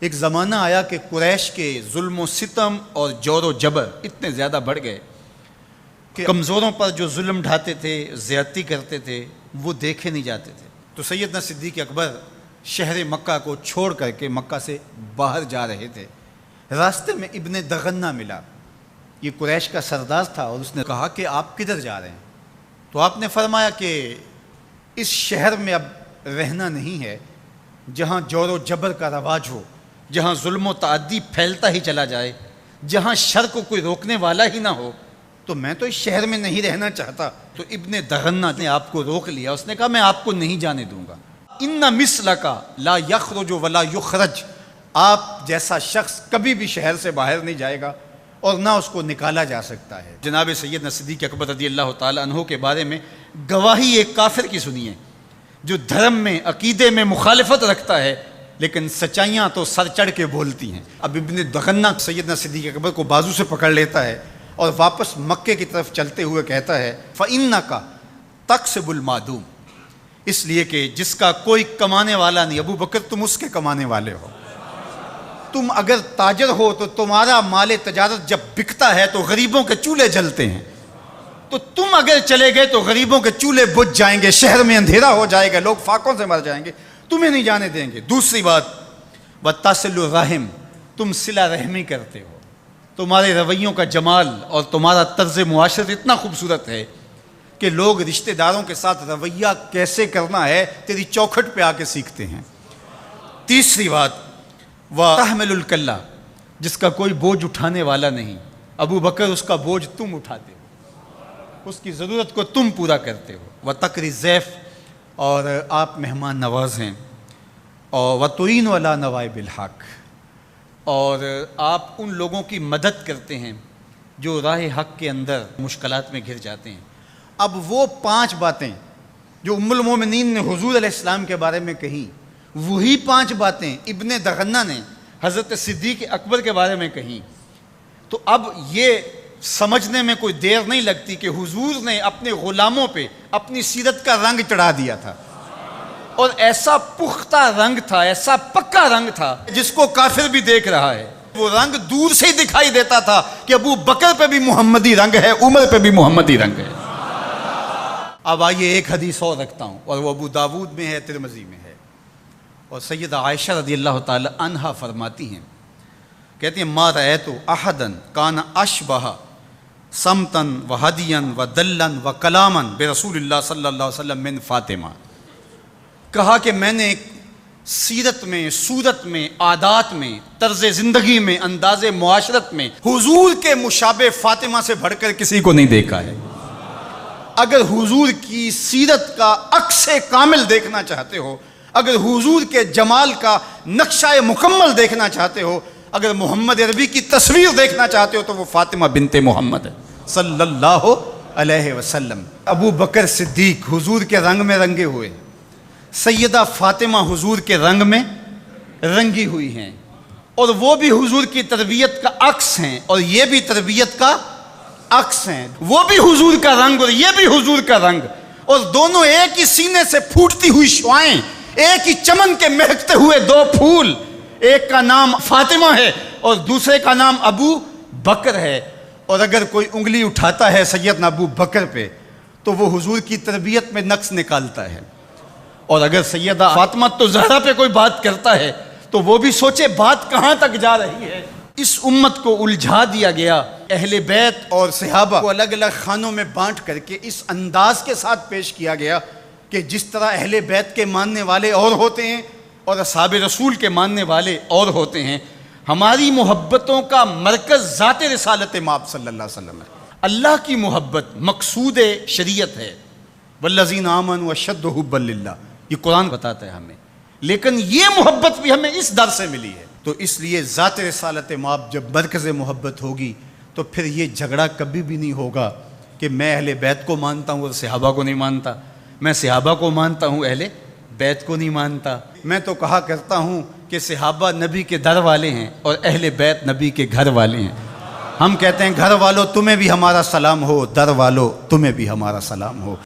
ایک زمانہ آیا کہ قریش کے ظلم و ستم اور جور و جبر اتنے زیادہ بڑھ گئے کہ کمزوروں پر جو ظلم ڈھاتے تھے، زیادتی کرتے تھے، وہ دیکھے نہیں جاتے تھے۔ تو سیدنا صدیق اکبر شہر مکہ کو چھوڑ کر کے مکہ سے باہر جا رہے تھے۔ راستے میں ابن دغنہ ملا، یہ قریش کا سردار تھا، اور اس نے کہا کہ آپ کدھر جا رہے ہیں؟ تو آپ نے فرمایا کہ اس شہر میں اب رہنا نہیں ہے جہاں جور و جبر کا رواج ہو، جہاں ظلم و تعدی پھیلتا ہی چلا جائے، جہاں شر کو کوئی روکنے والا ہی نہ ہو، تو میں تو اس شہر میں نہیں رہنا چاہتا۔ تو ابن دغنہ نے آپ کو روک لیا، اس نے کہا میں آپ کو نہیں جانے دوں گا۔ ان مثلک لا یخرج ولا یخرج، آپ جیسا شخص کبھی بھی شہر سے باہر نہیں جائے گا اور نہ اس کو نکالا جا سکتا ہے۔ جناب سیدنا صدیق اکبر رضی اللہ تعالی عنہ کے بارے میں گواہی ایک کافر کی سنیے جو دھرم میں، عقیدے میں مخالفت رکھتا ہے، لیکن سچائیاں تو سر چڑھ کے بولتی ہیں۔ اب ابن دغنہ سیدنا صدیق اکبر کو بازو سے پکڑ لیتا ہے اور واپس مکے کی طرف چلتے ہوئے کہتا ہے فَإِنَّكَ تَكْسِبُ الْمَعْدُومَ، اس لیے کہ جس کا کوئی کمانے والا نہیں، ابو بکر تم اس کے کمانے والے ہو۔ تم اگر تاجر ہو تو تمہارا مال تجارت جب بکتا ہے تو غریبوں کے چولہے جلتے ہیں، تو تم اگر چلے گئے تو غریبوں کے چولہے بجھ جائیں گے، شہر میں اندھیرا ہو جائے گا، لوگ فاقوں سے مر جائیں گے، تمہیں نہیں جانے دیں گے۔ دوسری بات وَتَصِلُ الرَّحِمَ، تم صلہ رحمی کرتے ہو، تمہارے رویوں کا جمال اور تمہارا طرز معاشرت اتنا خوبصورت ہے کہ لوگ رشتہ داروں کے ساتھ رویہ کیسے کرنا ہے تیری چوکھٹ پہ آ کے سیکھتے ہیں۔ تیسری بات وَتَحْمِلُ الْكَلَّ، جس کا کوئی بوجھ اٹھانے والا نہیں، ابو بکر اس کا بوجھ تم اٹھاتے ہو، اس کی ضرورت کو تم پورا کرتے ہو۔ وَتَقْرِي الضَّيْفَ، اور آپ مہمان نواز ہیں، اور وَتُعِينُ عَلَى نَوَائِبِ الْحَقِّ، اور آپ ان لوگوں کی مدد کرتے ہیں جو راہ حق کے اندر مشکلات میں گھر جاتے ہیں۔ اب وہ 5 باتیں جو ام المومنین نے حضور علیہ السلام کے بارے میں کہیں، وہی 5 باتیں ابن دغنہ نے حضرت صدیق اکبر کے بارے میں کہیں۔ تو اب یہ سمجھنے میں کوئی دیر نہیں لگتی کہ حضور نے اپنے غلاموں پہ اپنی سیرت کا رنگ چڑھا دیا تھا، اور ایسا پختہ رنگ تھا، ایسا پکا رنگ تھا جس کو کافر بھی دیکھ رہا ہے۔ وہ رنگ دور سے ہی دکھائی دیتا تھا کہ ابو بکر پہ بھی محمدی رنگ ہے، عمر پہ بھی محمدی رنگ ہے۔ اب آئیے ایک حدیث اور رکھتا ہوں، اور وہ ابو داود میں ہے، ترمذی میں ہے، اور سیدہ عائشہ رضی اللہ تعالی عنہا فرماتی ہیں، کہتی ہیں ما رأیت احدا کان اشبہ سمتن و ہدین و دلن و کلامن برسول اللہ صلی اللہ علیہ وسلم من فاطمہ، کہا کہ میں نے سیرت میں، صورت میں، عادات میں، طرز زندگی میں، انداز معاشرت میں حضور کے مشابہ فاطمہ سے بڑھ کر کسی کو نہیں دیکھا ہے۔ اگر حضور کی سیرت کا عکس کامل دیکھنا چاہتے ہو، اگر حضور کے جمال کا نقشہ مکمل دیکھنا چاہتے ہو، اگر محمد عربی کی تصویر دیکھنا چاہتے ہو، تو وہ فاطمہ بنت محمد ہے صلی اللہ علیہ وسلم۔ ابو بکر صدیق حضور کے رنگ میں رنگے ہوئے، سیدہ فاطمہ حضور کے رنگ میں رنگی ہوئی ہیں، اور وہ بھی حضور کی تربیت کا عکس ہیں، اور یہ بھی تربیت کا عکس ہیں۔ وہ بھی حضور کا رنگ اور یہ بھی حضور کا رنگ، اور دونوں ایک ہی سینے سے پھوٹتی ہوئی شعائیں، ایک ہی چمن کے مہکتے ہوئے 2 پھول، ایک کا نام فاطمہ ہے اور دوسرے کا نام ابو بکر ہے۔ اور اگر کوئی انگلی اٹھاتا ہے سیدنا ابو بکر پہ تو وہ حضور کی تربیت میں نقص نکالتا ہے، اور اگر سیدہ فاطمہ تو زہرا پہ کوئی بات کرتا ہے تو وہ بھی سوچے بات کہاں تک جا رہی ہے۔ اس امت کو الجھا دیا گیا، اہل بیت اور صحابہ کو الگ الگ خانوں میں بانٹ کر کے اس انداز کے ساتھ پیش کیا گیا کہ جس طرح اہل بیت کے ماننے والے اور ہوتے ہیں اور اصحاب رسول کے ماننے والے اور ہوتے ہیں۔ ہماری محبتوں کا مرکز ذات رسالت مآب صلی اللہ علیہ وسلم ہے۔ اللہ کی محبت مقصود شریعت ہے، والذین آمنوا اشد حبا للہ، یہ قرآن بتاتا ہے ہمیں، لیکن یہ محبت بھی ہمیں اس در سے ملی ہے۔ تو اس لیے ذات رسالت مآب جب مرکز محبت ہوگی تو پھر یہ جھگڑا کبھی بھی نہیں ہوگا کہ میں اہل بیت کو مانتا ہوں اور صحابہ کو نہیں مانتا، میں صحابہ کو مانتا ہوں اہل بیت کو نہیں مانتا۔ میں تو کہا کرتا ہوں کہ صحابہ نبی کے در والے ہیں اور اہل بیت نبی کے گھر والے ہیں۔ ہم کہتے ہیں گھر والوں تمہیں بھی ہمارا سلام ہو، در والوں تمہیں بھی ہمارا سلام ہو۔